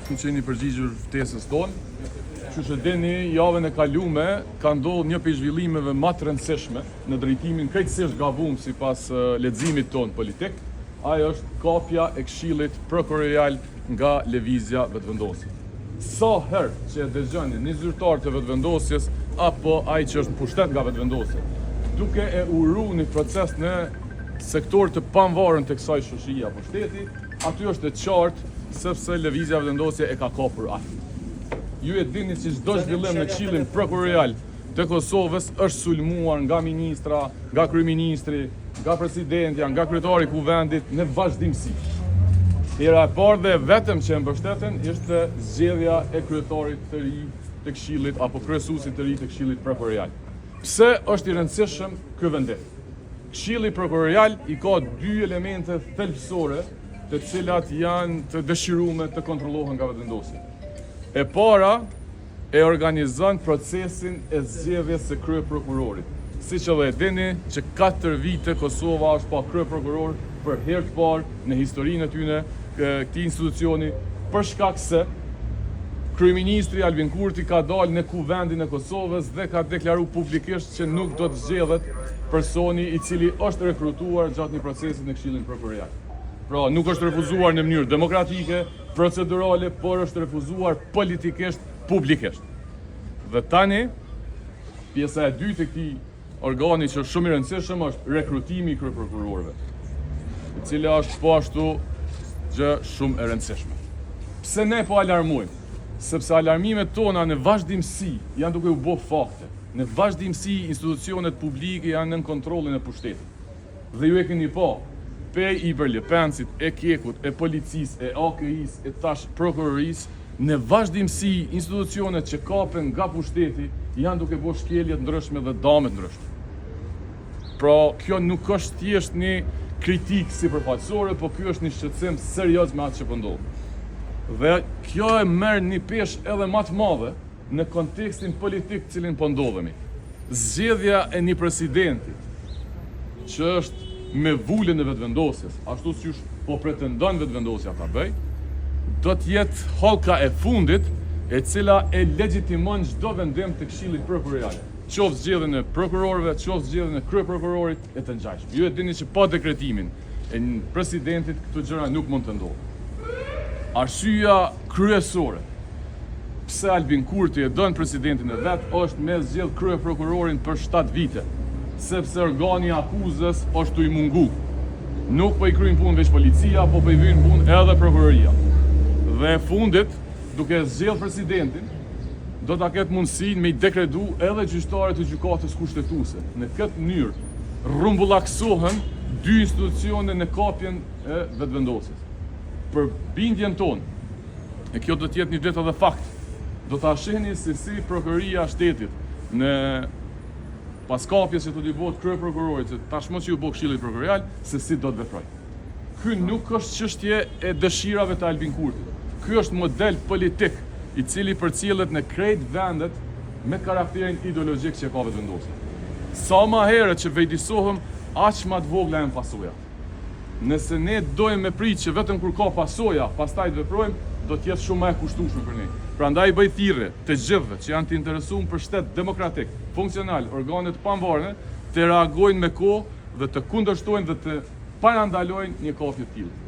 Më qeni përgjigjur ftesës tonë. Që që deni, javën e kalume ka ndodhur një prej zhvillimeve më të rëndësishme në drejtimin krejtësisht gabum sipas leximit tonë politik. Ajo është kapja e Këshillit Prokurorial nga lëvizja vetëvendosje. Sa herë që e dëgjoni një zyrtar të vetëvendosjes apo ai që është në pushtet nga vetëvendosja, duke e uru një proces në sektor të pavarur të kësaj shoqërie apo shteti, aty është e qartë sepse lëvizja vetëvendosje e ka kapur atë. Ju e dini që çdo zhvillim në Këshillin Prokurorial të Kosovës është sulmuar nga ministra, nga kryeministri, nga presidentja, nga kryetari i kuvendit në vazhdimsi. Hera e parë dhe vetëm që e mbështeten ishte zgjedhja e kryetarit të ri të Këshillit apo kryesuesit të ri të Këshillit Prokurorial. Pse është i rëndësishëm ky vendim? Këshilli Prokurorial i ka dy elemente thelbësore, të cilat janë të dëshiruar të kontrollohen nga vetëvendosja. E para e organizon procesin e zgjedhjes së kryeprokurorit. Siç edhe e dini që 4 vite Kosova është pa kryeprokuror për herë të parë në historinë e tyre këtij institucioni, për shkak se kryeministri Albin Kurti ka dalë në kuvendin e Kosovës dhe ka deklaruar publikisht që nuk do të zgjedhet personi i cili është rekrutuar gjatë një procesi në Këshillin Prokurorial. Pra, nuk është refuzuar në mënyrë demokratike, procedurale, por është refuzuar politikisht, publikisht. Dhe tani, pjesa e dytë e këtij organi që është shumë i rëndësishëm është rekrutimi i kryeprokurorëve, e cila është po ashtu gjë shumë e rëndësishme. Pse ne po alarmojmë? Sepse alarmimet tona në vazhdimsi janë duke u bë fakte. Në vazhdimsi institucionet publike janë nën kontrollin e pushtetit. Dhe ju e keni pa, pej i Berlepensit, e Kekut, e policisë, e AKI-s, e tash prokurorisë, në vazhdimsi institucionet që kapen nga pushteti janë duke bërë shkelje të ndryshme dhe dame të ndryshme. Pra, kjo nuk është thjesht një kritikë sipërfaqësore, po ky është një shqetësim serioz me atë që po ndodh. Dhe kjo e merr një peshë edhe më të madhe në kontekstin politik të cilin po ndodhemi. Zgjedhja e një presidenti që është me vullën e vetëvendosjes, ashtu siç po pretendon vetëvendosja ta bëj, do të jetë hallka e fundit e cila e legjitimon çdo vendim të Këshillit Prokurorial. Qoftë zgjedhjen e prokurorëve, qoftë zgjedhjen e kryeprokurorit e të ngjashme. Ju e dini që pa dekretimin e presidentit këto gjëra nuk mund të ndodhin. Arsyeja kryesore pse Albin Kurti e don presidentin e vet është me zgjedh kryeprokurorin për 7 vite. Sepse organi akuzës është i mungu. Nuk po i kryen punë veç policia, po i vjen punë edhe prokuroria. Dhe e fundit, duke zgjedhur presidentin, do ta ketë mundësinë me i dekretu edhe gjyqtarët e gjykatës kushtetuese. Në këtë mënyrë rrumbullaksohen dy institucione në kapjen e vetëvendosjes. Për bindjen tonë, e kjo do të jetë një det edhe fakt, do ta shihni se si prokuroria e shtetit në pas kapjes që do t'i bëhet kryeprokurorit, që tashmë që u bë Këshilli Prokurorial, se si do të veprojë. Ky nuk është çështje e dëshirave të Albin Kurtit. Ky është model politik i cili përcjellet në krejt vendet me karakterin ideologjik që ka vetëvendosja. Sa më herët që vëjdisohem, aq më të vogla janë pasojat. Nëse ne dojmë me prit që vetëm kur ka pasoja, pastaj të veprojmë, do të jetë shumë më e kushtueshme për ne. Prandaj bëj thirrje të gjithëve që janë të interesuar për shtet demokratik, funksional, organe të pavarura, të reagojnë me kohë dhe të kundërshtojnë dhe të parandalojnë një kapje të tillë.